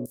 You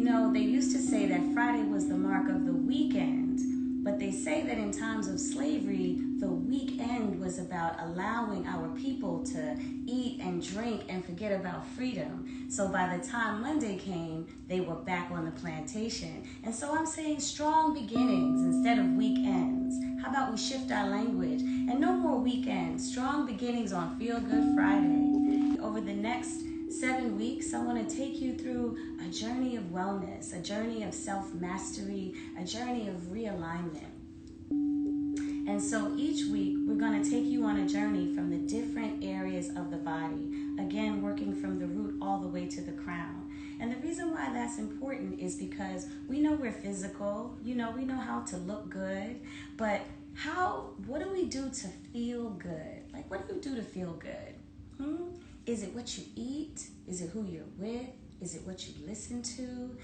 know, they used to say that Friday was the mark of the weekend, but they say that in times of slavery, the weekend was about allowing our people to eat and drink and forget about freedom. So by the time Monday came, they were back on the plantation. And so I'm saying strong beginnings instead of weekends. How about we shift our language and no more weekends, strong beginnings on Feel Good Friday. Over the next 7 weeks, I want to take you through a journey of wellness, a journey of self-mastery, a journey of realignment. And so each week, we're going to take you on a journey from the different areas of the body, again, working from the root all the way to the crown. And the reason why that's important is because we know we're physical, we know how to look good, but what do we do to feel good? Like, what do you do to feel good? Is it what you eat? Is it who you're with? Is it what you listen to?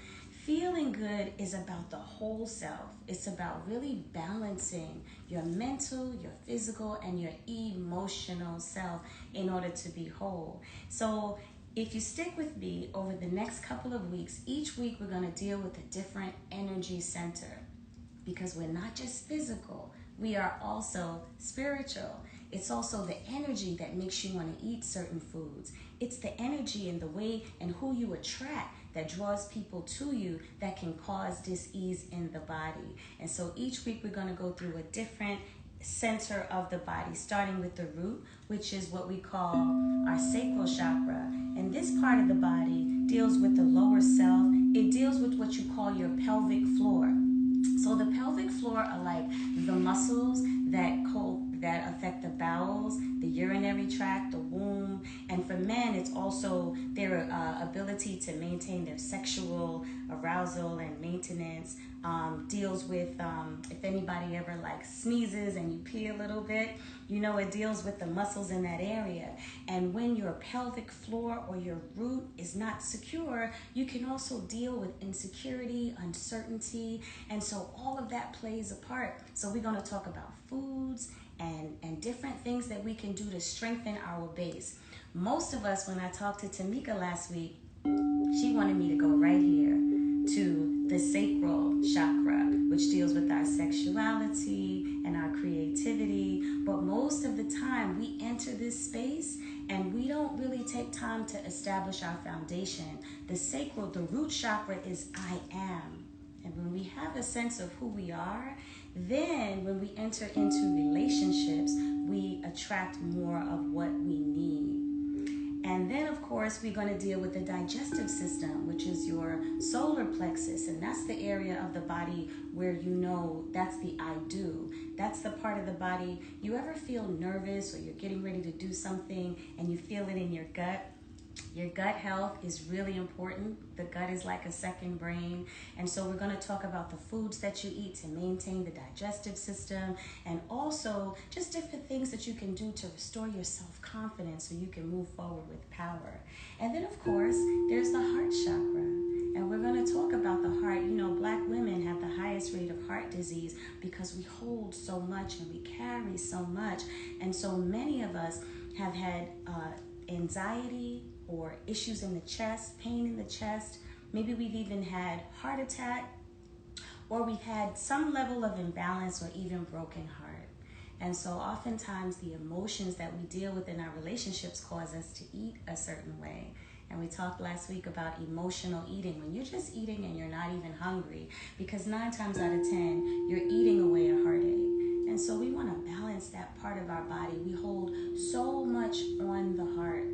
Feeling good is about the whole self. It's about really balancing your mental, your physical, and your emotional self in order to be whole. So if you stick with me over the next couple of weeks, each week we're going to deal with a different energy center, because we're not just physical, we are also spiritual. It's also the energy that makes you want to eat certain foods. It's the energy and the way and who you attract that draws people to you that can cause dis-ease in the body. And so each week we're going to go through a different center of the body, starting with the root, which is what we call our sacral chakra. And this part of the body deals with the lower self. It deals with what you call your pelvic floor. So the pelvic floor are like the muscles that affect the bowels, the urinary tract, the womb, and for men, it's also their ability to maintain their sexual arousal and maintenance. Deals with if anybody ever like sneezes and you pee a little bit, it deals with the muscles in that area. And when your pelvic floor or your root is not secure, you can also deal with insecurity, uncertainty, and so all of that plays a part. So we're going to talk about foods and different things that we can do to strengthen our base. Most of us, when I talked to Tamika last week, she wanted me to go right here to the sacral chakra, which deals with our sexuality and our creativity. But most of the time, we enter this space and we don't really take time to establish our foundation. The root chakra is I am. And when we have a sense of who we are, then when we enter into relationships, we attract more of what we need. And then, of course, we're going to deal with the digestive system, which is your solar plexus. And that's the area of the body where that's the I do. That's the part of the body. You ever feel nervous or you're getting ready to do something and you feel it in your gut? Your gut health is really important. The gut is like a second brain. And so we're going to talk about the foods that you eat to maintain the digestive system, and also just different things that you can do to restore your self-confidence so you can move forward with power. And then, of course, there's the heart chakra. And we're going to talk about the heart. Black women have the highest rate of heart disease because we hold so much and we carry so much. And so many of us have had anxiety or issues in the chest, pain in the chest. Maybe we've even had heart attack, or we've had some level of imbalance or even broken heart. And so oftentimes the emotions that we deal with in our relationships cause us to eat a certain way. And we talked last week about emotional eating, when you're just eating and you're not even hungry, because 9 times out of 10, you're eating away a heartache. And so we want to balance that part of our body. We hold so much on the heart.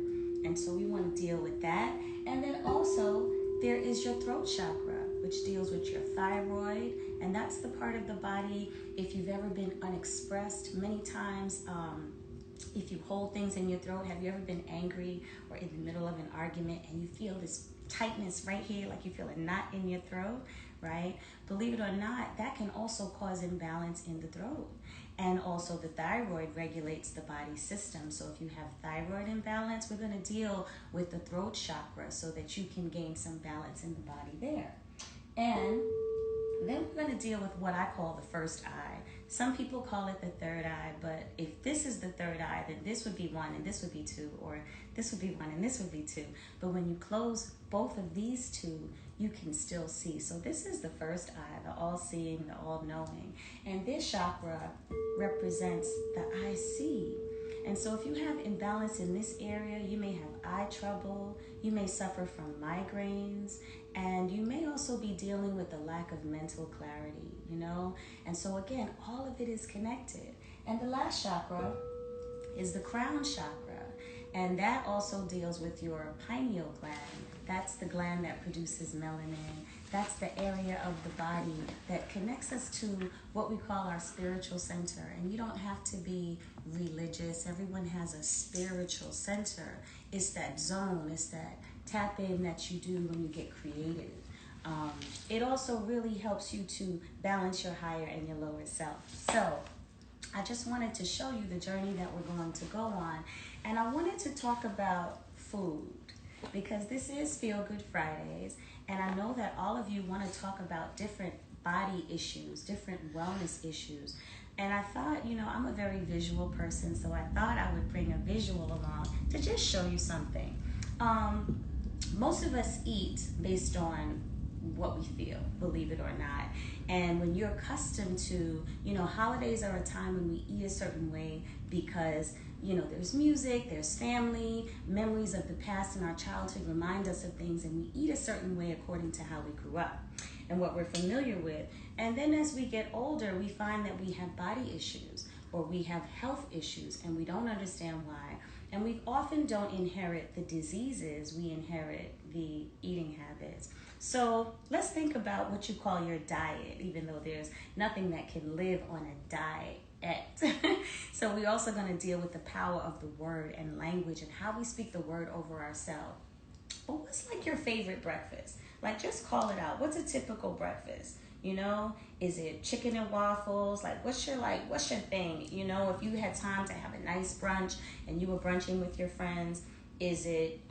And so we want to deal with that. And then also there is your throat chakra, which deals with your thyroid. And that's the part of the body, if you've ever been unexpressed many times, if you hold things in your throat, have you ever been angry or in the middle of an argument and you feel this tightness right here, like you feel a knot in your throat, right? Believe it or not, that can also cause imbalance in the throat. And also the thyroid regulates the body system. So if you have thyroid imbalance, we're going to deal with the throat chakra so that you can gain some balance in the body there. And then we're going to deal with what I call the first eye. Some people call it the third eye, but if this is the third eye, then this would be one and this would be two, or this would be one and this would be two. But when you close both of these two, you can still see. So this is the first eye, the all-seeing, the all-knowing. And this chakra represents the I see. And so if you have imbalance in this area, you may have eye trouble, you may suffer from migraines, and you may also be dealing with a lack of mental clarity, you know? And so again, all of it is connected. And the last chakra is the crown chakra. And that also deals with your pineal gland. That's the gland that produces melanin. That's the area of the body that connects us to what we call our spiritual center. And you don't have to be religious. Everyone has a spiritual center. It's that zone. It's that tap in that you do when you get creative. It also really helps you to balance your higher and your lower self. So I just wanted to show you the journey that we're going to go on. And I wanted to talk about food, because this is Feel Good Fridays, and I know that all of you want to talk about different body issues, different wellness issues. And I thought, you know, I'm a very visual person, so I thought I would bring a visual along to just show you something. Most of us eat based on what we feel, believe it or not. And when you're accustomed to, you know, holidays are a time when we eat a certain way because, you know, there's music, there's family, memories of the past and our childhood remind us of things, and we eat a certain way according to how we grew up and what we're familiar with. And then as we get older, we find that we have body issues or we have health issues and we don't understand why. And we often don't inherit the diseases, we inherit the eating habits. So let's think about what you call your diet, even though there's nothing that can live on a diet. So we're also going to deal with the power of the word and language and how we speak the word over ourselves. But what's like your favorite breakfast? Like, just call it out. What's a typical breakfast? You know, is it chicken and waffles? Like, what's your thing? You know, if you had time to have a nice brunch and you were brunching with your friends, is it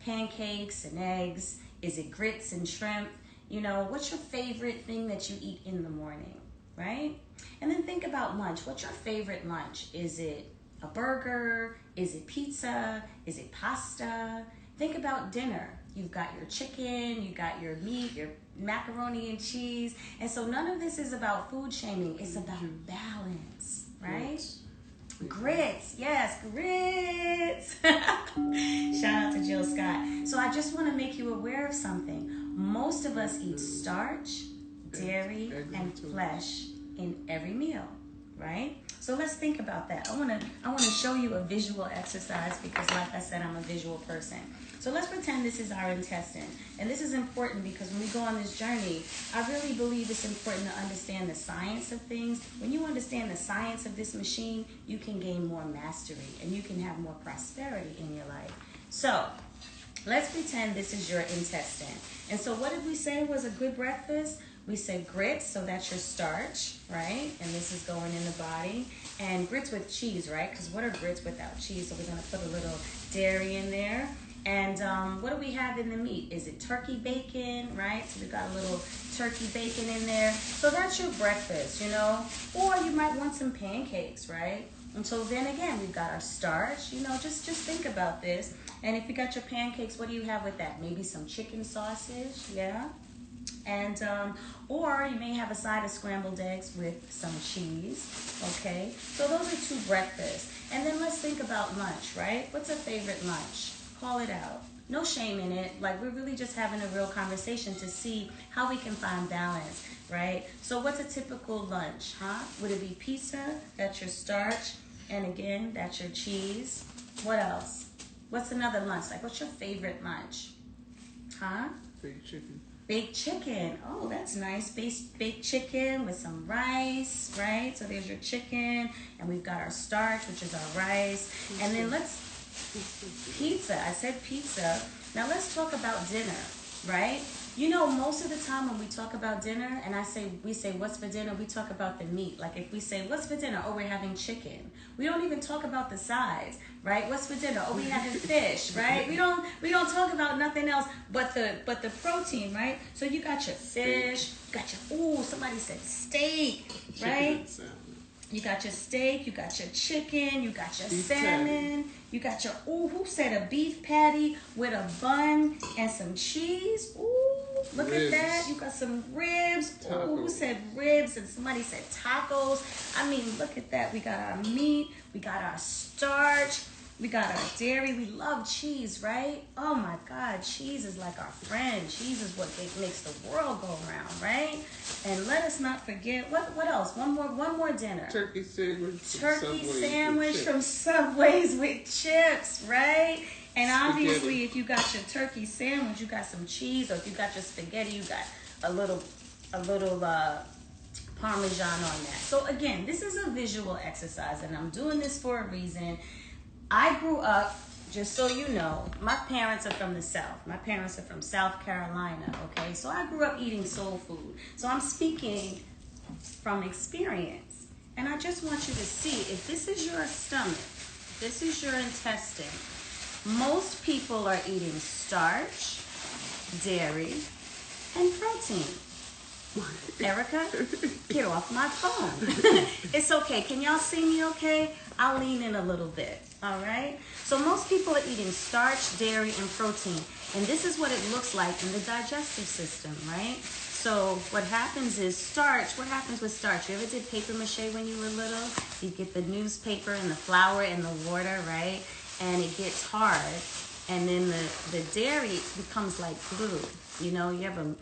pancakes and eggs? Is it grits and shrimp? You know, what's your favorite thing that you eat in the morning, right? And then think about lunch. What's your favorite lunch? Is it a burger? Is it pizza? Is it pasta? Think about dinner. You've got your chicken, you got your meat, your macaroni and cheese. And so none of this is about food shaming. It's about balance, right? Grits, yes, grits. Shout out to Jill Scott. So I just want to make you aware of something. Most of us eat starch, dairy, and flesh in every meal, right? So let's think about that. I want to show you a visual exercise because, like I said, I'm a visual person. So let's pretend this is our intestine. And this is important because when we go on this journey, I really believe it's important to understand the science of things. When you understand the science of this machine, you can gain more mastery and you can have more prosperity in your life. So let's pretend this is your intestine. And so what did we say was a good breakfast? We said grits, so that's your starch, right? And this is going in the body. And grits with cheese, right? Because what are grits without cheese? So we're going to put a little dairy in there. And what do we have in the meat? Is it turkey bacon, right? So we've got a little turkey bacon in there. So that's your breakfast, you know? Or you might want some pancakes, right? And so then again, we've got our starch. You know, just think about this. And if you got your pancakes, what do you have with that? Maybe some chicken sausage, yeah? And or you may have a side of scrambled eggs with some cheese, okay? So those are two breakfasts. And then let's think about lunch, right? What's a favorite lunch? Call it out. No shame in it. Like, we're really just having a real conversation to see how we can find balance, right? So what's a typical lunch, huh? Would it be pizza? That's your starch. And again, that's your cheese. What else? What's another lunch? Like, what's your favorite lunch? Huh? Baked chicken. Baked chicken. Oh, that's nice. Baked chicken with some rice, right? So there's your chicken, and we've got our starch, which is our rice. And then pizza. I said pizza. Now let's talk about dinner, right? You know, most of the time when we talk about dinner, and we say, what's for dinner? We talk about the meat. Like if we say, what's for dinner? Oh, we're having chicken. We don't even talk about the sides, right? What's for dinner? Oh, we having fish, right? We don't talk about nothing else but the protein, right? So you got your fish, you got your, somebody said steak, right? You got your steak, you got your chicken, you got your beef salmon, patty. You got your, who said a beef patty with a bun and some cheese? Look ribs. At that. You got some ribs. Who said ribs? And somebody said tacos. I mean, look at that. We got our meat, we got our starch, we got our dairy. We love cheese, right? Oh my God, cheese is like our friend. Cheese is what makes the world go around, right? And let us not forget, what else? One more dinner. Turkey sandwich. From Subway's with chips, right? And obviously, if you got your turkey sandwich, you got some cheese, or if you got your spaghetti, you got a little Parmesan on that. So again, this is a visual exercise, and I'm doing this for a reason. I grew up, just so you know, my parents are from the South. My parents are from South Carolina, okay? So I grew up eating soul food. So I'm speaking from experience. And I just want you to see, if this is your stomach, this is your intestine, most people are eating starch, dairy, and protein. Erica, get off my phone. It's okay. Can y'all see me okay? I'll lean in a little bit, all right? So most people are eating starch, dairy, and protein. And this is what it looks like in the digestive system, right? So what happens is starch. What happens with starch? You ever did paper mache when you were little? You get the newspaper and the flour and the water, right? And it gets hard. And then the dairy becomes like glue. You know, you ever...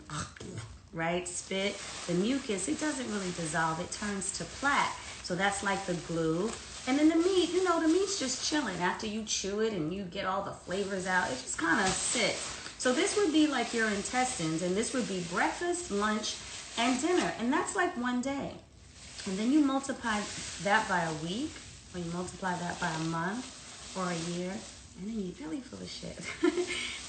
right? Spit, the mucus, it doesn't really dissolve. It turns to plaque. So that's like the glue. And then the meat, you know, the meat's just chilling. After you chew it and you get all the flavors out, it just kind of sits. So this would be like your intestines, and this would be breakfast, lunch, and dinner. And that's like one day. And then you multiply that by a week, or you multiply that by a month, or a year, and then your belly full of shit.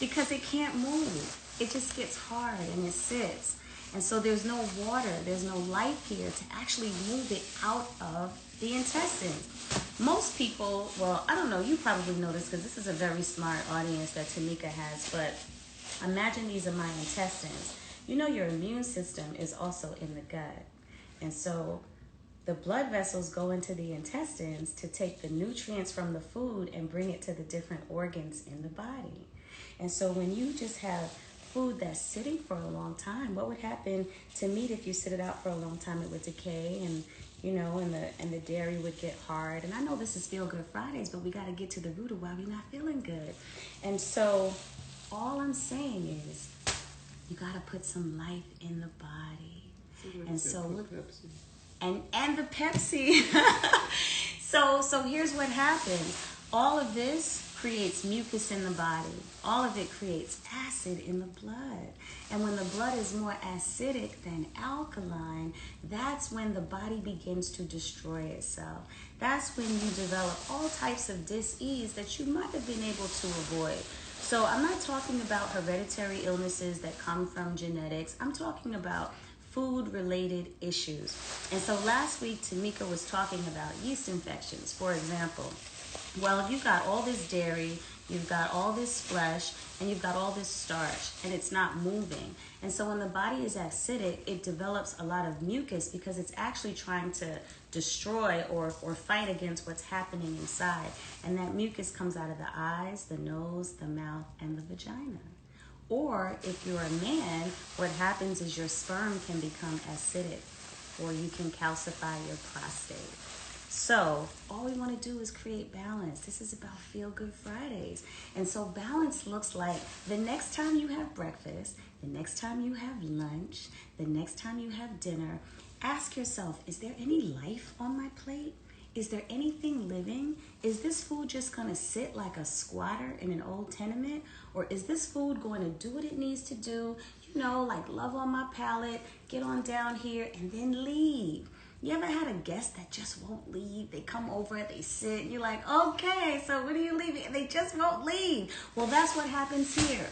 Because it can't move. It just gets hard and it sits. And so there's no water, there's no life here to actually move it out of the intestines. Most people, well, I don't know, you probably know this because this is a very smart audience that Tamika has, but imagine these are my intestines. You know your immune system is also in the gut. And so the blood vessels go into the intestines to take the nutrients from the food and bring it to the different organs in the body. And so when you just have food that's sitting for a long time, what would happen to meat if you sit it out for a long time? It would decay, and you know, and the dairy would get hard. And I know this is Feel Good Fridays, but we got to get to the root of why we're not feeling good. And so all I'm saying is you got to put some life in the body. And so and the Pepsi. So here's what happens. All of this creates mucus in the body. All of it creates acid in the blood. And when the blood is more acidic than alkaline, that's when the body begins to destroy itself. That's when you develop all types of dis-ease that you might have been able to avoid. So I'm not talking about hereditary illnesses that come from genetics. I'm talking about food-related issues. And so last week, Tamika was talking about yeast infections, for example. Well, if you've got all this dairy, you've got all this flesh, and you've got all this starch, and it's not moving. And so when the body is acidic, it develops a lot of mucus because it's actually trying to destroy or fight against what's happening inside. And that mucus comes out of the eyes, the nose, the mouth, and the vagina. Or if you're a man, what happens is your sperm can become acidic, or you can calcify your prostate. So all we want to do is create balance. This is about Feel Good Fridays. And so balance looks like the next time you have breakfast, the next time you have lunch, the next time you have dinner, ask yourself, is there any life on my plate? Is there anything living? Is this food just going to sit like a squatter in an old tenement? Or is this food going to do what it needs to do? You know, like love on my palate, get on down here, and then leave. You ever had a guest that just won't leave? They come over, they sit, and you're like, okay, so when are you leaving? And they just won't leave. Well, that's what happens here.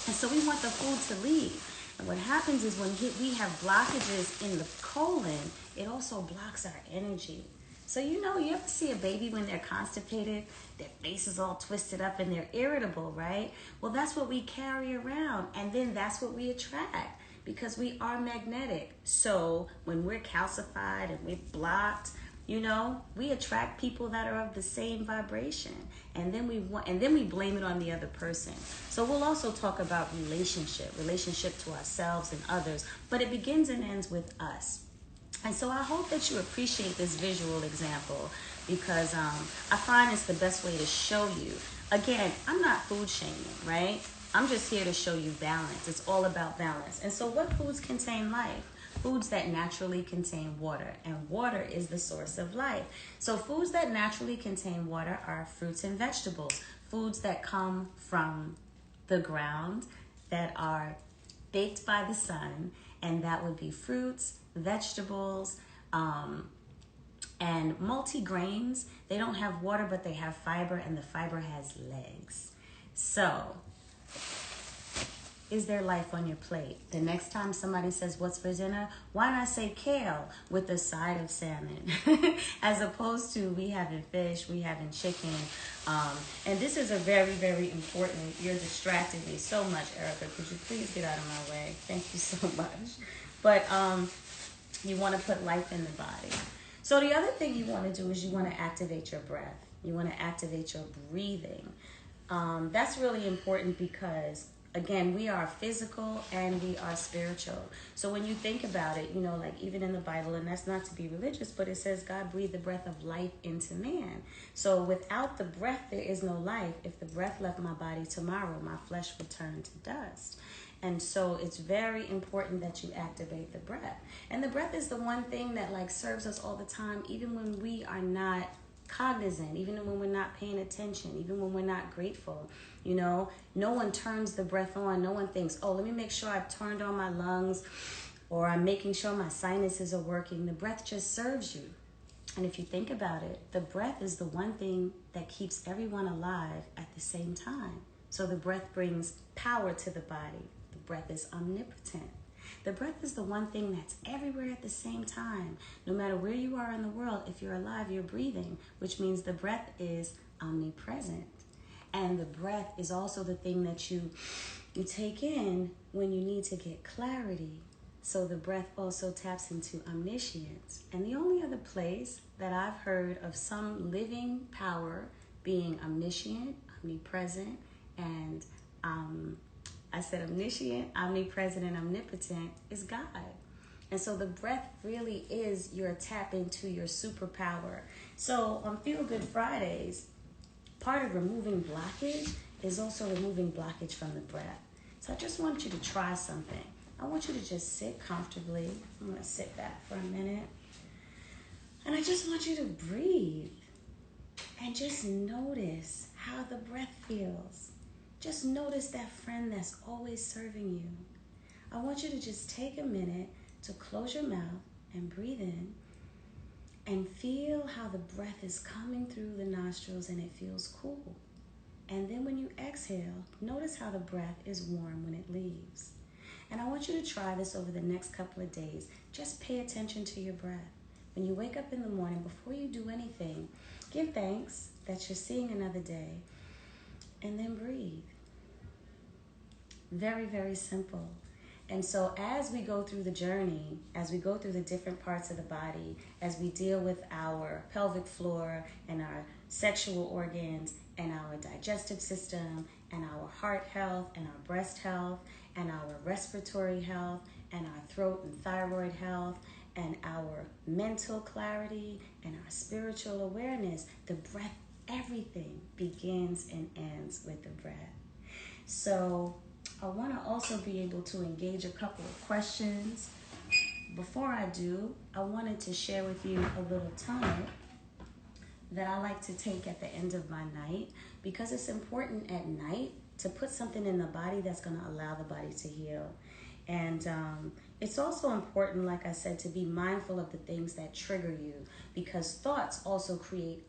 And so we want the food to leave. And what happens is when we have blockages in the colon, it also blocks our energy. So you ever see a baby when they're constipated, their face is all twisted up and they're irritable, right? Well, that's what we carry around, and then that's what we attract because we are magnetic. So when we're calcified and we're blocked, we attract people that are of the same vibration, and then we blame it on the other person. So we'll also talk about relationship to ourselves and others, but it begins and ends with us. And so I hope that you appreciate this visual example because I find it's the best way to show you. Again, I'm not food shaming, right? I'm just here to show you balance. It's all about balance. And so what foods contain life? Foods that naturally contain water, and water is the source of life. So foods that naturally contain water are fruits and vegetables, foods that come from the ground, that are baked by the sun, and that would be fruits, vegetables, and multi-grains. They don't have water, but they have fiber, and the fiber has legs. So, is there life on your plate? The next time somebody says, what's for dinner? Why not say kale with a side of salmon? As opposed to we having fish, we having chicken. And this is a very, very important, you're distracting me so much, Erica. Could you please get out of my way? Thank you so much. But you want to put life in the body. So the other thing you want to do is you want to activate your breath. You want to activate your breathing. That's really important because, again, we are physical and we are spiritual. So when you think about it, like even in the Bible, and that's not to be religious, but it says God breathed the breath of life into man. So without the breath, there is no life. If the breath left my body tomorrow, my flesh would turn to dust. And so it's very important that you activate the breath. And the breath is the one thing that serves us all the time, even when we are not cognizant, even when we're not paying attention, even when we're not grateful. No one turns the breath on. No one thinks, oh, let me make sure I've turned on my lungs, or I'm making sure my sinuses are working. The breath just serves you. And if you think about it, the breath is the one thing that keeps everyone alive at the same time. So the breath brings power to the body. The breath is omnipotent. The breath is the one thing that's everywhere at the same time. No matter where you are in the world, if you're alive, you're breathing, which means the breath is omnipresent. And the breath is also the thing that you take in when you need to get clarity. So the breath also taps into omniscience. And the only other place that I've heard of some living power being omniscient, omnipresent, and I said omniscient, omnipresent, and omnipotent is God. And so the breath really is your tap into your superpower. So on Feel Good Fridays, part of removing blockage is also removing blockage from the breath. So I just want you to try something. I want you to just sit comfortably. I'm going to sit back for a minute. And I just want you to breathe and just notice how the breath feels. Just notice that friend that's always serving you. I want you to just take a minute to close your mouth and breathe in and feel how the breath is coming through the nostrils and it feels cool. And then when you exhale, notice how the breath is warm when it leaves. And I want you to try this over the next couple of days. Just pay attention to your breath. When you wake up in the morning, before you do anything, give thanks that you're seeing another day, and then breathe. Very, very simple. And so as we go through the journey, as we go through the different parts of the body, as we deal with our pelvic floor and our sexual organs and our digestive system and our heart health and our breast health and our respiratory health and our throat and thyroid health and our mental clarity and our spiritual awareness, the breath, everything begins and ends with the breath. So I want to also be able to engage a couple of questions. Before I do, I wanted to share with you a little tonic that I like to take at the end of my night, because it's important at night to put something in the body that's going to allow the body to heal. And It's also important, like I said, to be mindful of the things that trigger you, because thoughts also create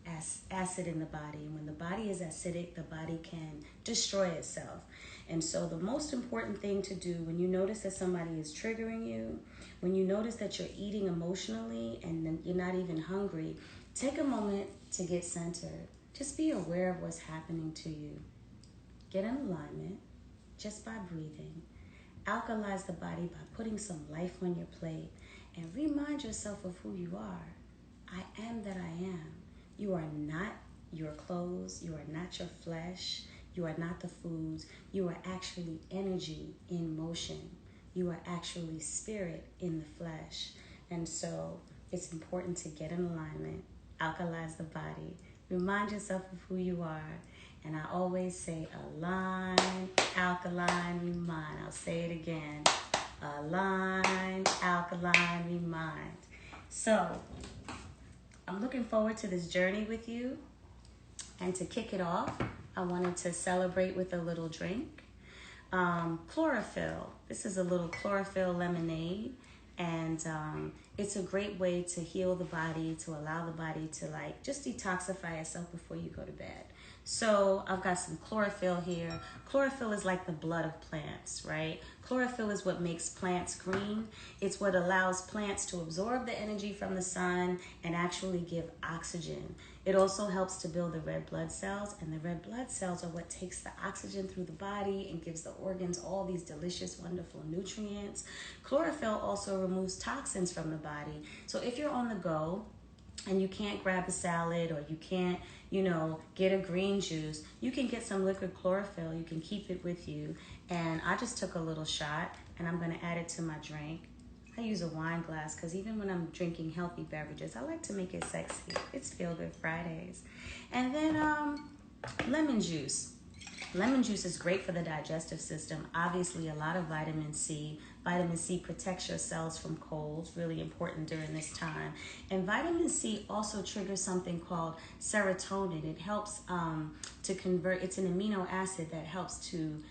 acid in the body. And when the body is acidic, the body can destroy itself. And so the most important thing to do when you notice that somebody is triggering you, when you notice that you're eating emotionally and then you're not even hungry, take a moment to get centered. Just be aware of what's happening to you. Get in alignment just by breathing. Alkalize the body by putting some life on your plate, and remind yourself of who you are. I am that I am. You are not your clothes. You are not your flesh. You are not the foods. You are actually energy in motion. You are actually spirit in the flesh. And so it's important to get in alignment, alkalize the body, remind yourself of who you are. And I always say align, alkaline, remind. I'll say it again. Align, alkaline, remind. So I'm looking forward to this journey with you. And to kick it off, I wanted to celebrate with a little drink. Chlorophyll. This is a little chlorophyll lemonade. And it's a great way to heal the body, to allow the body to just detoxify itself before you go to bed. So I've got some chlorophyll here. Chlorophyll is like the blood of plants, right? Chlorophyll is what makes plants green. It's what allows plants to absorb the energy from the sun and actually give oxygen. It also helps to build the red blood cells, and the red blood cells are what takes the oxygen through the body and gives the organs all these delicious, wonderful nutrients. Chlorophyll also removes toxins from the body. So if you're on the go and you can't grab a salad, or you can't, get a green juice, you can get some liquid chlorophyll. You can keep it with you. And I just took a little shot, and I'm going to add it to my drink. I use a wine glass because even when I'm drinking healthy beverages, I like to make it sexy. It's Feel Good Fridays. And then lemon juice. Lemon juice is great for the digestive system. Obviously, a lot of vitamin C. Vitamin C protects your cells from colds, really important during this time. And vitamin C also triggers something called serotonin. It helps to convert, it's an amino acid that helps to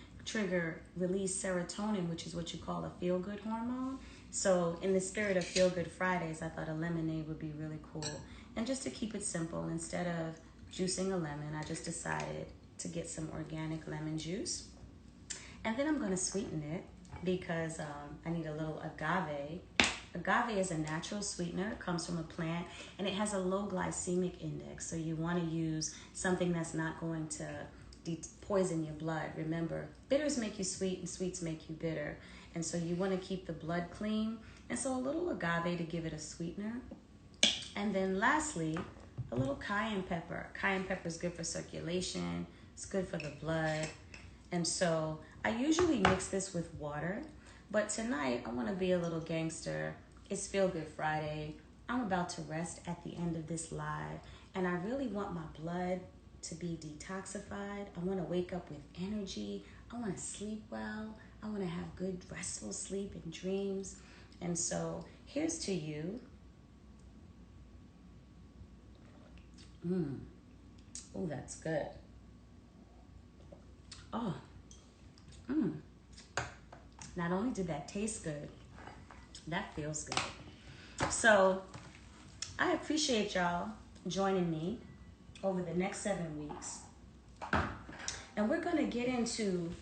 release serotonin, which is what you call a feel-good hormone. So in the spirit of Feel Good Fridays, I thought a lemonade would be really cool. And just to keep it simple, instead of juicing a lemon, I just decided to get some organic lemon juice. And then I'm going to sweeten it because I need a little agave. Agave is a natural sweetener. It comes from a plant, and it has a low glycemic index. So you want to use something that's not going to poison your blood. Remember, bitters make you sweet and sweets make you bitter. And so you want to keep the blood clean. And so a little agave to give it a sweetener. And then lastly, a little cayenne pepper. Cayenne pepper is good for circulation. It's good for the blood. And so I usually mix this with water. But tonight, I want to be a little gangster. It's Feel Good Friday. I'm about to rest at the end of this live. And I really want my blood to be detoxified. I want to wake up with energy. I want to sleep well. I want to have good restful sleep and dreams. And so here's to you. Oh, that's good. Oh. Not only did that taste good, that feels good. So I appreciate y'all joining me over the next 7 weeks. And we're going to get into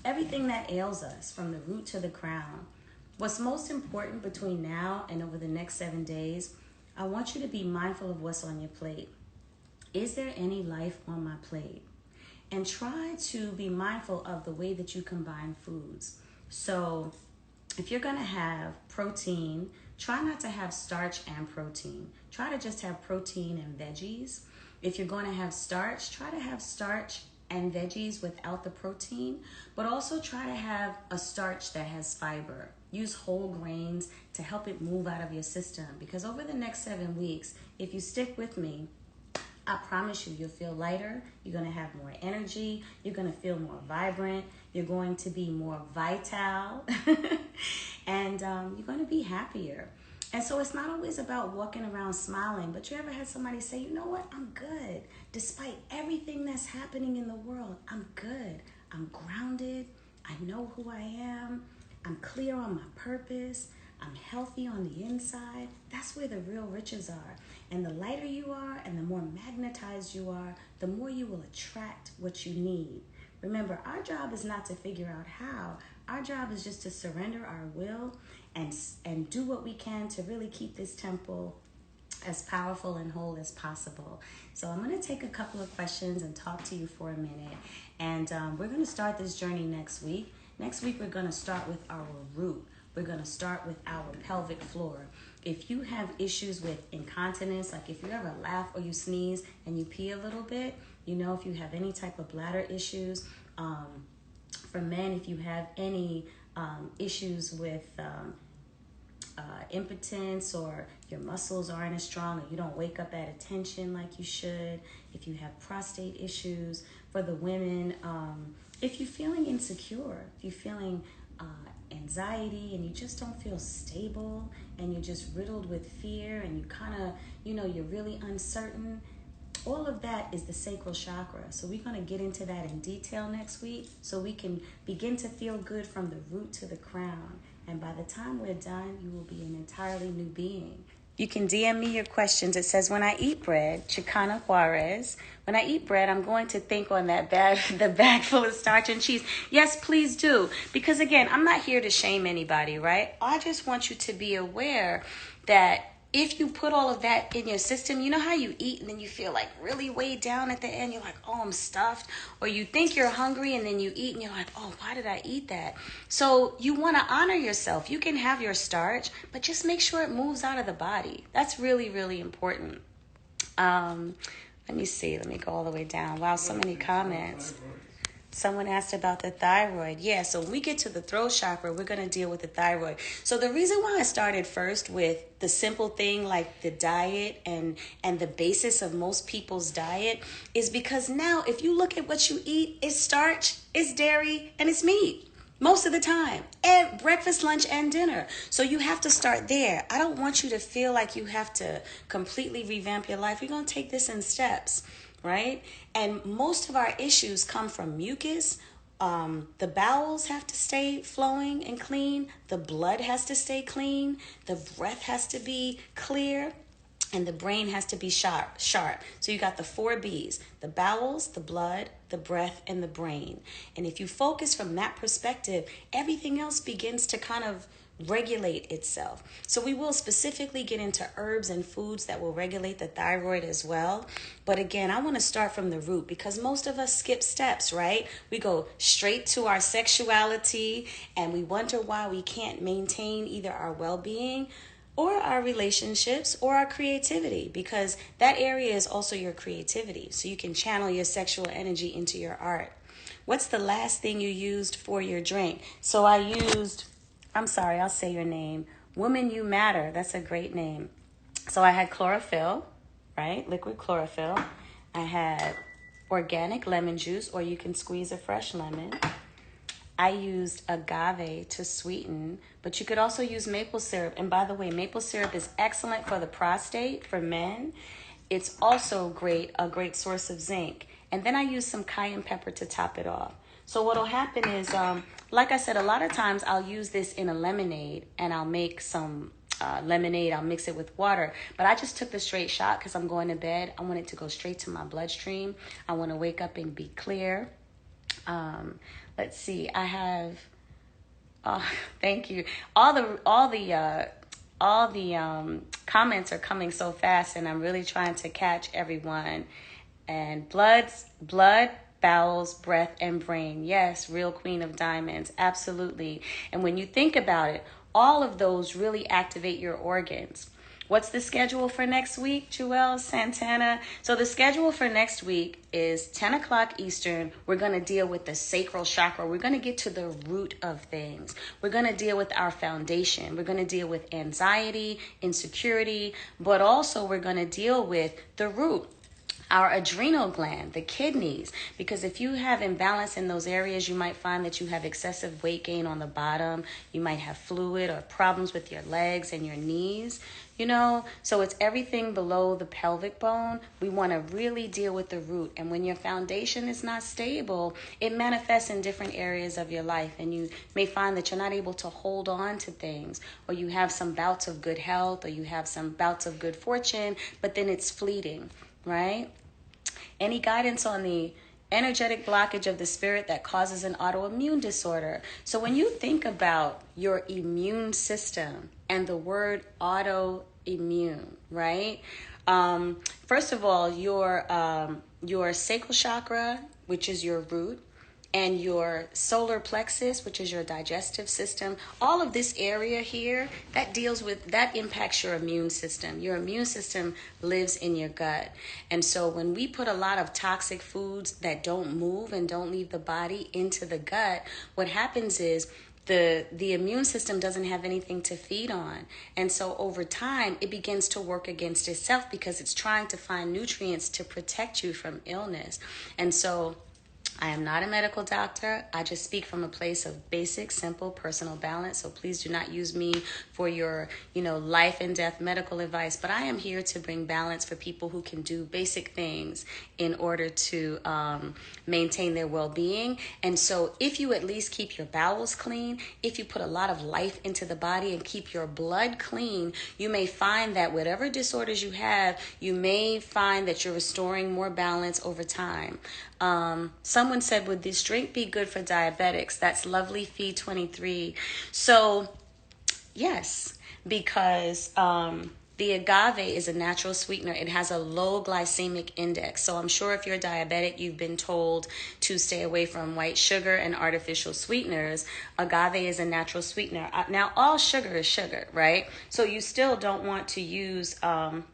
everything that ails us from the root to the crown. What's most important between now and over the next 7 days, I want you to be mindful of what's on your plate. Is there any life on my plate? And try to be mindful of the way that you combine foods. So if you're going to have protein, try not to have starch and protein. Try to just have protein and veggies. If you're going to have starch, try to have starch and veggies without the protein, but also try to have a starch that has fiber. Use whole grains to help it move out of your system, because over the next 7 weeks, if you stick with me, I promise you, you'll feel lighter. You're going to have more energy. You're going to feel more vibrant. You're going to be more vital. And you're going to be happier. And so it's not always about walking around smiling, but you ever had somebody say, you know what, I'm good. Despite everything that's happening in the world, I'm good. I'm grounded. I know who I am. I'm clear on my purpose, I'm healthy on the inside, that's where the real riches are. And the lighter you are and the more magnetized you are, the more you will attract what you need. Remember, our job is not to figure out how. Our job is just to surrender our will and do what we can to really keep this temple as powerful and whole as possible. So I'm going to take a couple of questions and talk to you for a minute. And we're going to start this journey next week. Next week, we're going to start with our root. We're going to start with our pelvic floor. If you have issues with incontinence, like if you ever laugh or you sneeze and you pee a little bit, you know, if you have any type of bladder issues, for men, if you have any issues with impotence, or your muscles aren't as strong, or you don't wake up at attention like you should, if you have prostate issues, for the women, if you're feeling insecure, if you're feeling anxiety and you just don't feel stable and you're just riddled with fear and you kind of, you know, you're really uncertain, all of that is the sacral chakra. So we're going to get into that in detail next week so we can begin to feel good from the root to the crown. And by the time we're done, you will be an entirely new being. You can DM me your questions. It says, when I eat bread, Chicana Juarez, when I eat bread, I'm going to think on that the bag full of starch and cheese. Yes, please do. Because again, I'm not here to shame anybody, right? I just want you to be aware that if you put all of that in your system, you know how you eat and then you feel like really weighed down at the end? You're like, oh, I'm stuffed. Or you think you're hungry and then you eat and you're like, oh, why did I eat that? So you want to honor yourself. You can have your starch, but just make sure it moves out of the body. That's really, really important. Let me see. Let me go all the way down. Wow, so many comments. Someone asked about the thyroid. Yeah, so when we get to the throat chakra, we're going to deal with the thyroid. So the reason why I started first with the simple thing like the diet and the basis of most people's diet is because now if you look at what you eat, it's starch, it's dairy, and it's meat. Most of the time, and breakfast, lunch, and dinner. So you have to start there. I don't want you to feel like you have to completely revamp your life. We're going to take this in steps, right? And most of our issues come from mucus. The bowels have to stay flowing and clean. The blood has to stay clean. The breath has to be clear. And the brain has to be sharp. So you got the 4 B's: the bowels, the blood, the breath, and the brain. And if you focus from that perspective, everything else begins to kind of regulate itself. So we will specifically get into herbs and foods that will regulate the thyroid as well. But again, I want to start from the root because most of us skip steps, right? We go straight to our sexuality and we wonder why we can't maintain either our well-being or our relationships or our creativity, because that area is also your creativity. So you can channel your sexual energy into your art. What's the last thing you used for your drink? So I used, I'm sorry, I'll say your name. Woman You Matter. That's a great name. So I had chlorophyll, right? Liquid chlorophyll. I had organic lemon juice, or you can squeeze a fresh lemon. I used agave to sweeten, but you could also use maple syrup. And by the way, maple syrup is excellent for the prostate, for men. It's also a great source of zinc. And then I used some cayenne pepper to top it off. So what'll happen is, like I said, a lot of times I'll use this in a lemonade and I'll make some lemonade. I'll mix it with water. But I just took the straight shot because I'm going to bed. I want it to go straight to my bloodstream. I want to wake up and be clear. Let's see. I have. Thank you. All the comments are coming so fast, and I'm really trying to catch everyone. And blood, bowels, breath, and brain. Yes, real queen of diamonds. Absolutely. And when you think about it, all of those really activate your organs. What's the schedule for next week, Joelle Santana? So the schedule for next week is 10 o'clock Eastern. We're going to deal with the sacral chakra. We're going to get to the root of things. We're going to deal with our foundation. We're going to deal with anxiety, insecurity, but also we're going to deal with the root. our adrenal gland, the kidneys, because if you have imbalance in those areas, you might find that you have excessive weight gain on the bottom. You might have fluid or problems with your legs and your knees, so it's everything below the pelvic bone. We want to really deal with the root. And when your foundation is not stable, it manifests in different areas of your life. And you may find that you're not able to hold on to things, or you have some bouts of good health, or you have some bouts of good fortune, but then it's fleeting, right? Any guidance on the energetic blockage of the spirit that causes an autoimmune disorder? So when you think about your immune system and the word autoimmune, right? First of all, your sacral chakra, which is your root, and your solar plexus, which is your digestive system, all of this area here, that impacts your immune system. Your immune system lives in your gut. And so when we put a lot of toxic foods that don't move and don't leave the body into the gut, what happens is the immune system doesn't have anything to feed on. And so over time, it begins to work against itself because it's trying to find nutrients to protect you from illness. And so I am not a medical doctor. I just speak from a place of basic, simple, personal balance. So please do not use me for your, life and death medical advice. But I am here to bring balance for people who can do basic things in order to maintain their well-being. And so if you at least keep your bowels clean, if you put a lot of life into the body and keep your blood clean, you may find that whatever disorders you have, you may find that you're restoring more balance over time. Someone said, would this drink be good for diabetics? That's Lovely Fee 23. So, yes, because the agave is a natural sweetener. It has a low glycemic index. So I'm sure if you're diabetic, you've been told to stay away from white sugar and artificial sweeteners. Agave is a natural sweetener. Now, all sugar is sugar, right? So you still don't want to use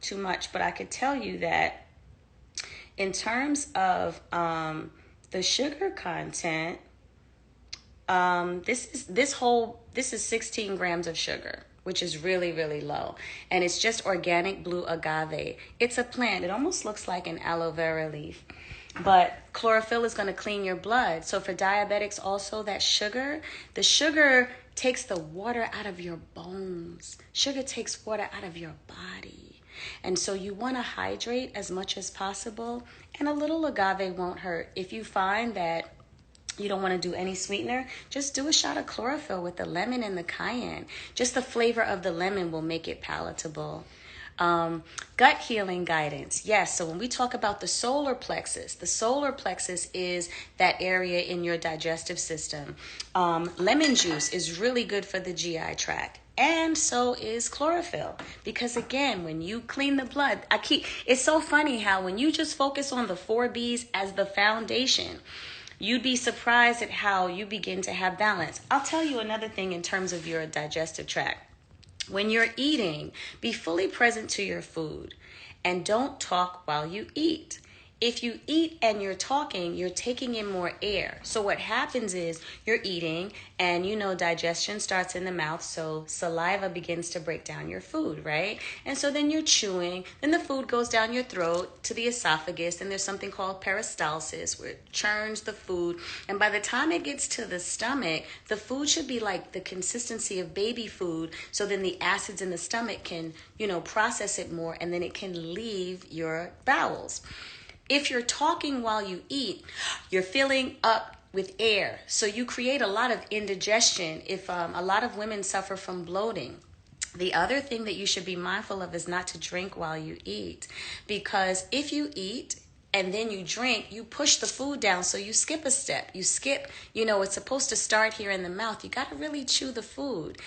too much. But I could tell you that in terms of the sugar content, this is 16 grams of sugar, which is really, really low. And it's just organic blue agave. It's a plant. It almost looks like an aloe vera leaf. But chlorophyll is going to clean your blood. So for diabetics also, the sugar takes the water out of your bones. Sugar takes water out of your body. And so you want to hydrate as much as possible, and a little agave won't hurt. If you find that you don't want to do any sweetener, just do a shot of chlorophyll with the lemon and the cayenne. Just the flavor of the lemon will make it palatable. Gut healing guidance. Yes, so when we talk about the solar plexus is that area in your digestive system. Lemon juice is really good for the GI tract. And so is chlorophyll. Because again, when you clean the blood, it's so funny how when you just focus on the 4 B's as the foundation, you'd be surprised at how you begin to have balance. I'll tell you another thing in terms of your digestive tract. When you're eating, be fully present to your food and don't talk while you eat. If you eat and you're talking, you're taking in more air. So what happens is you're eating and digestion starts in the mouth. So saliva begins to break down your food, right? And so then you're chewing. Then the food goes down your throat to the esophagus. And there's something called peristalsis where it churns the food. And by the time it gets to the stomach, the food should be like the consistency of baby food. So then the acids in the stomach can, process it more. And then it can leave your bowels. If you're talking while you eat, you're filling up with air. So you create a lot of indigestion. If a lot of women suffer from bloating. The other thing that you should be mindful of is not to drink while you eat. Because if you eat and then you drink, you push the food down. So you skip a step. You skip, it's supposed to start here in the mouth. You got to really chew the food.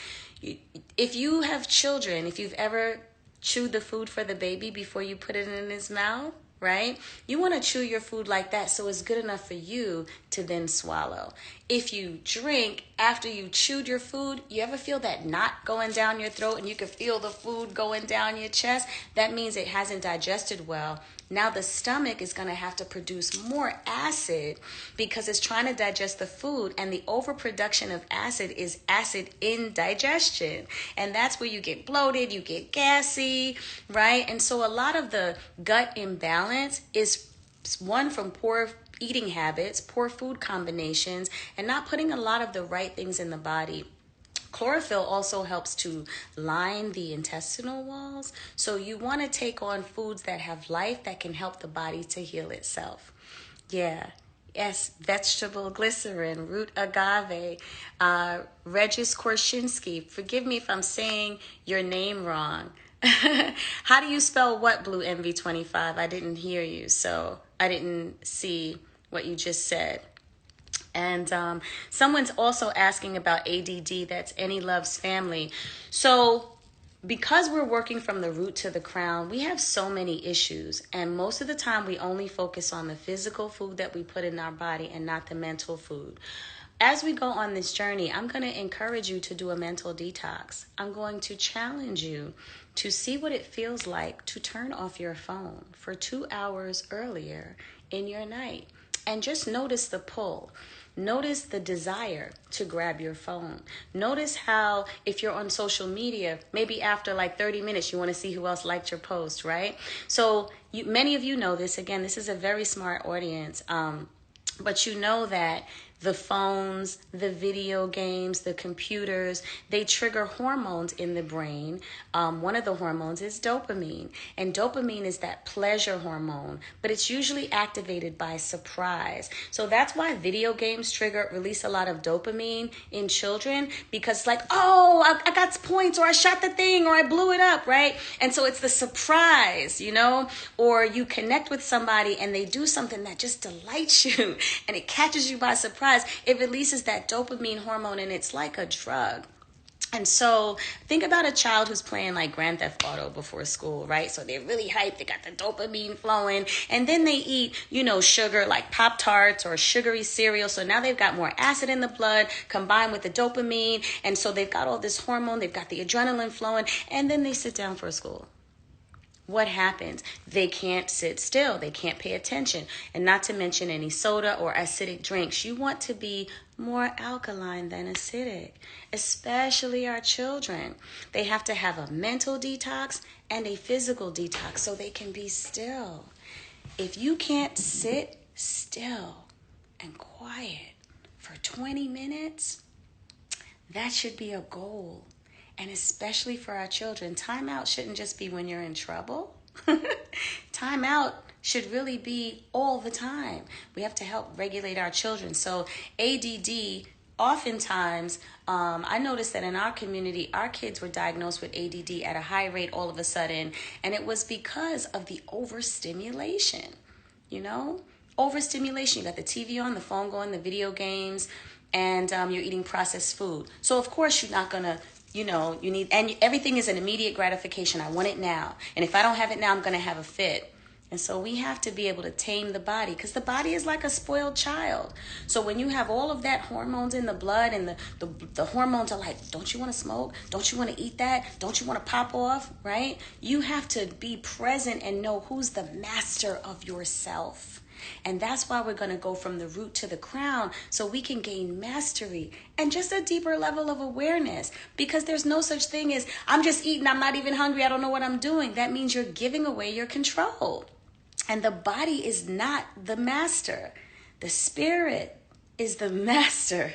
If you have children, if you've ever chewed the food for the baby before you put it in his mouth, right? You want to chew your food like that so it's good enough for you to then swallow. If you drink after you chewed your food, you ever feel that knot going down your throat and you can feel the food going down your chest? That means it hasn't digested well Now the stomach is going to have to produce more acid because it's trying to digest the food, and the overproduction of acid is acid indigestion. And that's where you get bloated, you get gassy, right? And so a lot of the gut imbalance is one from poor eating habits, poor food combinations, and not putting a lot of the right things in the body. Chlorophyll also helps to line the intestinal walls. So you want to take on foods that have life that can help the body to heal itself. Yeah. Yes, vegetable glycerin, root agave, Regis Korshinsky. Forgive me if I'm saying your name wrong. How do you spell what, Blue MV25? I didn't hear you, so I didn't see what you just said. And someone's also asking about ADD. That's Any Loves Family. So because we're working from the root to the crown, we have so many issues. And most of the time we only focus on the physical food that we put in our body and not the mental food. As we go on this journey, I'm going to encourage you to do a mental detox. I'm going to challenge you to see what it feels like to turn off your phone for 2 hours earlier in your night. And just notice the pull. Notice the desire to grab your phone. Notice how if you're on social media, maybe after like 30 minutes, you want to see who else liked your post, right? So many of you know this. Again, this is a very smart audience. But you know that the phones, the video games, the computers, they trigger hormones in the brain. One of the hormones is dopamine. And dopamine is that pleasure hormone, but it's usually activated by surprise. So that's why video games release a lot of dopamine in children, because it's like, oh, I got points, or I shot the thing, or I blew it up, right? And so it's the surprise, or you connect with somebody and they do something that just delights you and it catches you by surprise. It releases that dopamine hormone, and it's like a drug. And so think about a child who's playing like Grand Theft Auto before school, right? So they're really hyped. They got the dopamine flowing, and then they eat, sugar like Pop-Tarts or sugary cereal. So now they've got more acid in the blood combined with the dopamine. And so they've got all this hormone. They've got the adrenaline flowing, and then they sit down for school. What happens? They can't sit still. They can't pay attention. And not to mention any soda or acidic drinks. You want to be more alkaline than acidic, especially our children. They have to have a mental detox and a physical detox so they can be still. If you can't sit still and quiet for 20 minutes, that should be a goal. And especially for our children, timeout shouldn't just be when you're in trouble. Timeout should really be all the time. We have to help regulate our children. So ADD, oftentimes, I noticed that in our community, our kids were diagnosed with ADD at a high rate all of a sudden. And it was because of the overstimulation, Overstimulation. You got the TV on, the phone going, the video games, and you're eating processed food. So of course you're not going to and everything is an immediate gratification. I want it now. And if I don't have it now, I'm going to have a fit. And so we have to be able to tame the body, because the body is like a spoiled child. So when you have all of that hormones in the blood, and the hormones are like, don't you want to smoke? Don't you want to eat that? Don't you want to pop off? Right? You have to be present and know who's the master of yourself. And that's why we're going to go from the root to the crown, so we can gain mastery and just a deeper level of awareness, because there's no such thing as I'm just eating, I'm not even hungry, I don't know what I'm doing. That means you're giving away your control. And the body is not the master. The spirit is the master.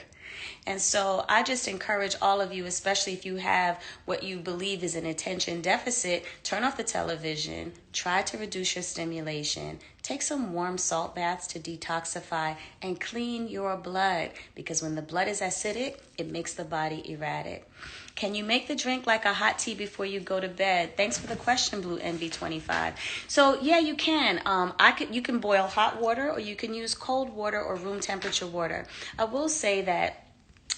And so I just encourage all of you, especially if you have what you believe is an attention deficit, turn off the television, try to reduce your stimulation, take some warm salt baths to detoxify and clean your blood, because when the blood is acidic, it makes the body erratic. Can you make the drink like a hot tea before you go to bed? Thanks for the question, Blue NV25. So yeah, you can. You can boil hot water, or you can use cold water or room temperature water. I will say that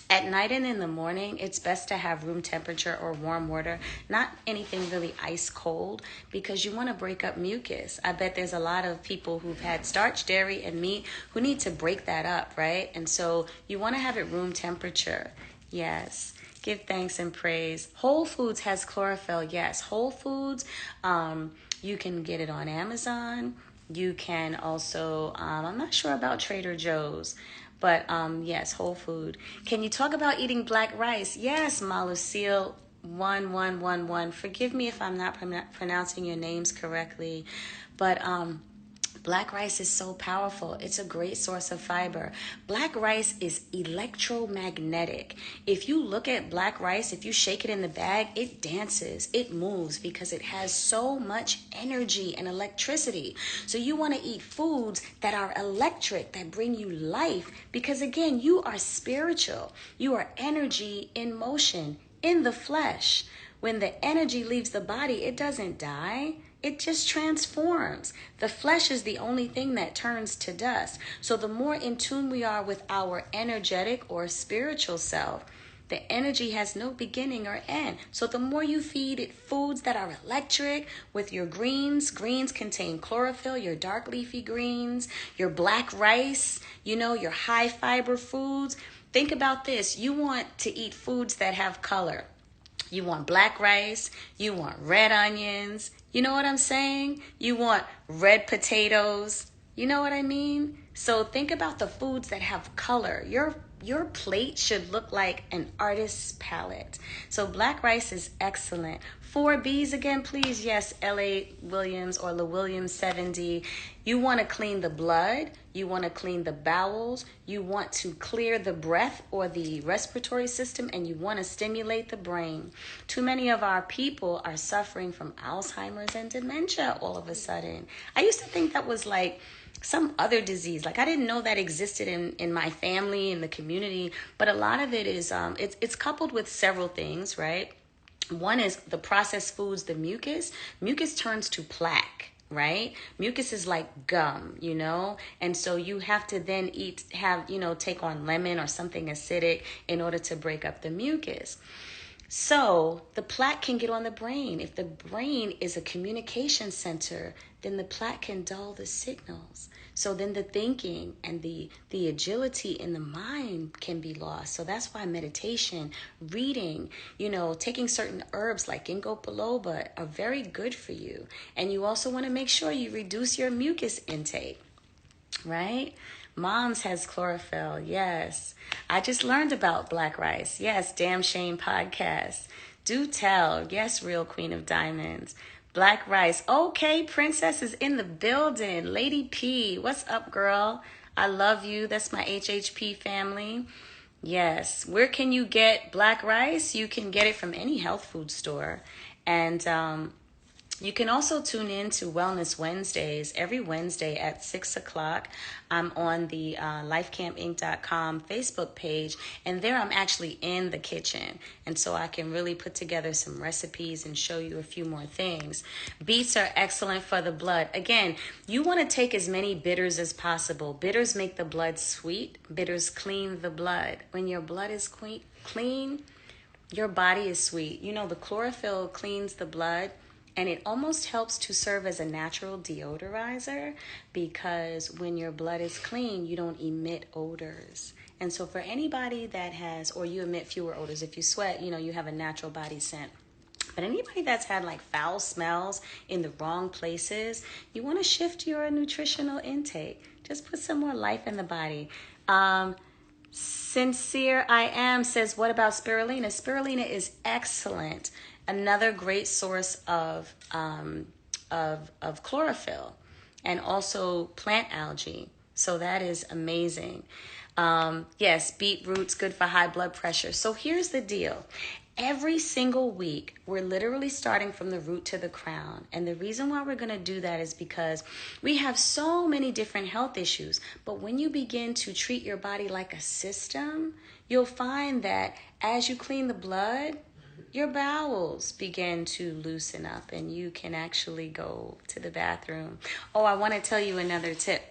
at night and in the morning, it's best to have room temperature or warm water, not anything really ice cold, because you want to break up mucus. I bet there's a lot of people who've had starch, dairy, and meat who need to break that up, right? And so you want to have it room temperature. Yes. Give thanks and praise. Whole Foods has chlorophyll. Yes, Whole Foods. You can get it on Amazon. You can also, I'm not sure about Trader Joe's, but yes, Whole Food. Can you talk about eating black rice? Yes, Malucille 1111. Forgive me if I'm not pronouncing your names correctly, but black rice is so powerful. It's a great source of fiber. Black rice is electromagnetic. If you look at black rice, if you shake it in the bag, it dances, it moves because it has so much energy and electricity. So you want to eat foods that are electric, that bring you life, because again, you are spiritual. You are energy in motion, in the flesh. When the energy leaves the body, it doesn't die. It just transforms. The flesh is the only thing that turns to dust. So the more in tune we are with our energetic or spiritual self, the energy has no beginning or end. So the more you feed it foods that are electric with your greens contain chlorophyll, your dark leafy greens, your black rice, your high fiber foods. Think about this. You want to eat foods that have color. You want black rice. You want red onions. You know what I'm saying? You want red potatoes. You know what I mean? So think about the foods that have color. Your plate should look like an artist's palette. So black rice is excellent. 4Bs again, please. Yes, L.A. Williams or La Williams 70. You want to clean the blood. You want to clean the bowels. You want to clear the breath or the respiratory system, and you want to stimulate the brain. Too many of our people are suffering from Alzheimer's and dementia all of a sudden. I used to think that was like some other disease. Like I didn't know that existed in my family, in the community, but a lot of it is, it's coupled with several things, right? One is the processed foods, the mucus. Mucus turns to plaque, right? Mucus is like gum, and so you have to then take on lemon or something acidic in order to break up the mucus. So the plaque can get on the brain. If the brain is a communication center, then the plaque can dull the signals. So then the thinking and the agility in the mind can be lost. So that's why meditation, reading, taking certain herbs like ginkgo biloba are very good for you. And you also want to make sure you reduce your mucus intake, right? Mom's has chlorophyll. Yes. I just learned about black rice. Yes. Damn Shame podcast. Do tell. Yes. Real Queen of Diamonds. Black rice. Okay. Princess is in the building. Lady P. What's up, girl? I love you. That's my HHP family. Yes. Where can you get black rice? You can get it from any health food store. And, you can also tune in to Wellness Wednesdays every Wednesday at 6 o'clock. I'm on the lifecampinc.com Facebook page, and there I'm actually in the kitchen. And so I can really put together some recipes and show you a few more things. Beets are excellent for the blood. Again, you want to take as many bitters as possible. Bitters make the blood sweet. Bitters clean the blood. When your blood is clean, your body is sweet. The chlorophyll cleans the blood. And it almost helps to serve as a natural deodorizer because when your blood is clean, you don't emit odors. And so for anybody that has, or you emit fewer odors, if you sweat, you have a natural body scent. But anybody that's had like foul smells in the wrong places, you want to shift your nutritional intake. Just put some more life in the body. Sincere I Am says, what about spirulina? Spirulina is excellent. Another great source of chlorophyll and also plant algae. So that is amazing. Yes, beetroot's good for high blood pressure. So here's the deal. Every single week, we're literally starting from the root to the crown. And the reason why we're going to do that is because we have so many different health issues. But when you begin to treat your body like a system, you'll find that as you clean the blood, your bowels begin to loosen up and you can actually go to the bathroom. Oh, I want to tell you another tip.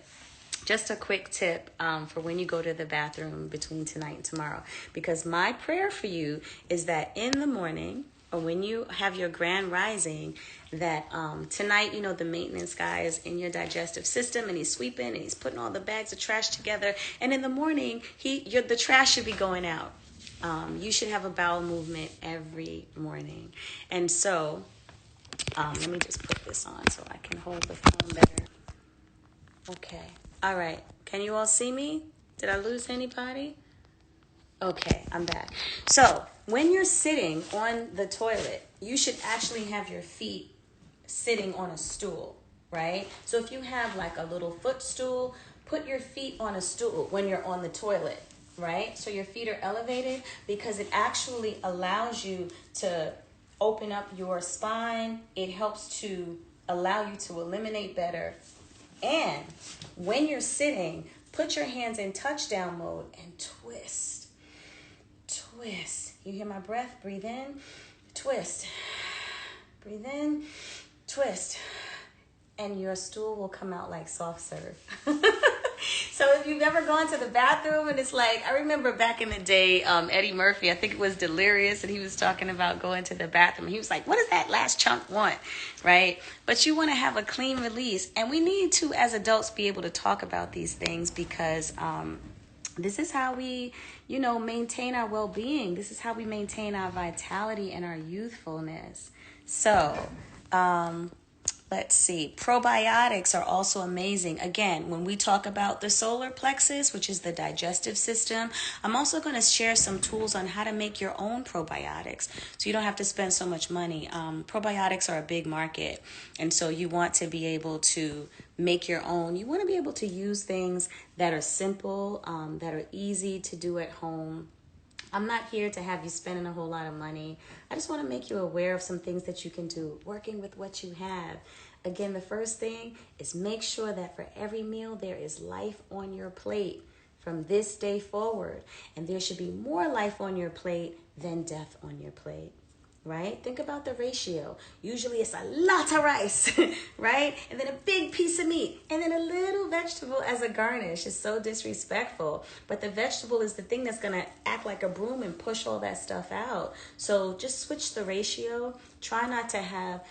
Just a quick tip for when you go to the bathroom between tonight and tomorrow. Because my prayer for you is that in the morning or when you have your grand rising, that tonight, the maintenance guy is in your digestive system and he's sweeping and he's putting all the bags of trash together. And in the morning, the trash should be going out. You should have a bowel movement every morning. And so, let me just put this on so I can hold the phone better. Okay. All right. Can you all see me? Did I lose anybody? Okay, I'm back. So, when you're sitting on the toilet, you should actually have your feet sitting on a stool, right? So, if you have like a little footstool, put your feet on a stool when you're on the toilet, right? So, your feet are elevated because it actually allows you to open up your spine. It helps to allow you to eliminate better. And when you're sitting, put your hands in touchdown mode and twist. Twist. You hear my breath? Breathe in, twist. Breathe in, twist. And your stool will come out like soft serve. So if you've ever gone to the bathroom and it's like, I remember back in the day, Eddie Murphy, I think it was Delirious, and he was talking about going to the bathroom. He was like, what does that last chunk want, right? But you want to have a clean release. And we need to, as adults, be able to talk about these things because this is how we, maintain our well-being. This is how we maintain our vitality and our youthfulness. So, let's see. Probiotics are also amazing. Again, when we talk about the solar plexus, which is the digestive system, I'm also going to share some tools on how to make your own probiotics so you don't have to spend so much money. Probiotics are a big market, and so you want to be able to make your own. You want to be able to use things that are simple, that are easy to do at home. I'm not here to have you spending a whole lot of money. I just want to make you aware of some things that you can do, working with what you have. Again, the first thing is make sure that for every meal there is life on your plate from this day forward. And there should be more life on your plate than death on your plate. Right? Think about the ratio. Usually it's a lot of rice, right? And then a big piece of meat and then a little vegetable as a garnish. It's so disrespectful. But the vegetable is the thing that's going to act like a broom and push all that stuff out. So just switch the ratio. Try not to have,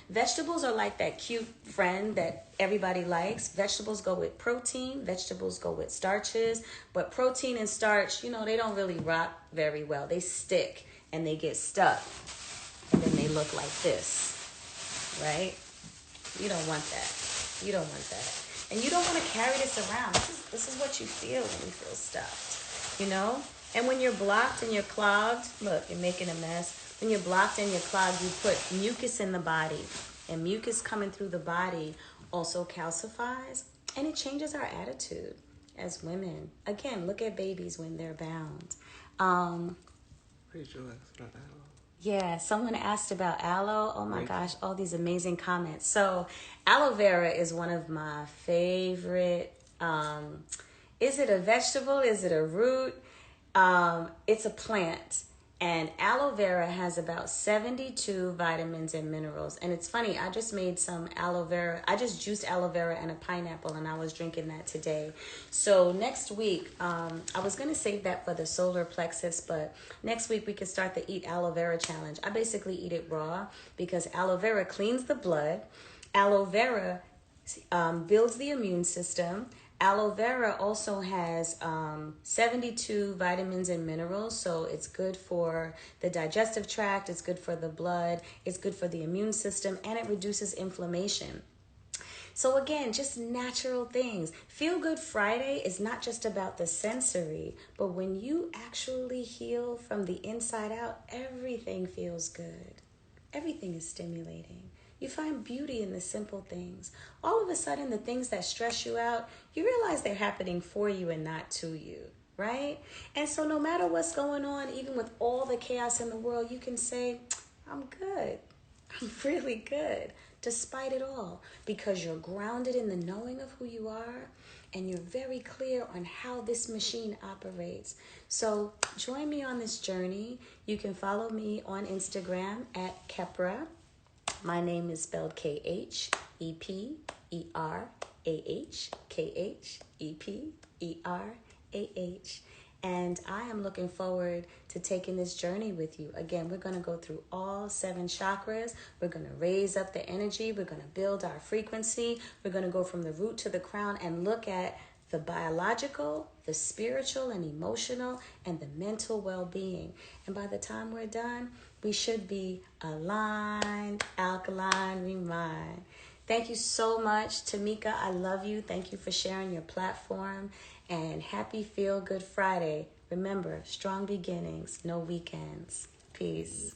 vegetables are like that cute friend that everybody likes. Vegetables go with protein. Vegetables go with starches. But protein and starch, they don't really rock very well. They stick. And they get stuck, and then they look like this, right? You don't want that. You don't want that. And you don't want to carry this around. This is what you feel when you feel stuffed, And when you're blocked and you're clogged, look, you're making a mess. When you're blocked and you're clogged, you put mucus in the body. And mucus coming through the body also calcifies, and it changes our attitude as women. Again, look at babies when they're bound. Yeah, someone asked about aloe. Oh my gosh, all these amazing comments. So aloe vera is one of my favorite. Is it a vegetable? Is it a root? It's a plant. And aloe vera has about 72 vitamins and minerals. And it's funny, I just made some aloe vera. I just juiced aloe vera and a pineapple, and I was drinking that today. So next week, I was going to save that for the solar plexus, but next week we could start the Eat Aloe Vera Challenge. I basically eat it raw because aloe vera cleans the blood. Aloe vera builds the immune system. Aloe vera also has 72 vitamins and minerals, so it's good for the digestive tract, it's good for the blood, it's good for the immune system, and it reduces inflammation. So again, just natural things. Feel Good Friday is not just about the sensory, but when you actually heal from the inside out, everything feels good. Everything is stimulating. You find beauty in the simple things. All of a sudden, the things that stress you out, you realize they're happening for you and not to you, right? And so no matter what's going on, even with all the chaos in the world, you can say, I'm good. I'm really good, despite it all, because you're grounded in the knowing of who you are, and you're very clear on how this machine operates. So join me on this journey. You can follow me on Instagram at Kepra. My name is spelled KHEPERAH, and I am looking forward to taking this journey with you. Again, we're going to go through all 7 chakras. We're going to raise up the energy. We're going to build our frequency. We're going to go from the root to the crown and look at the biological, the spiritual and emotional, and the mental well-being. And by the time we're done, we should be aligned, alkaline, remind. Thank you so much, Tamika. I love you. Thank you for sharing your platform. And happy Feel Good Friday. Remember, strong beginnings, no weekends. Peace.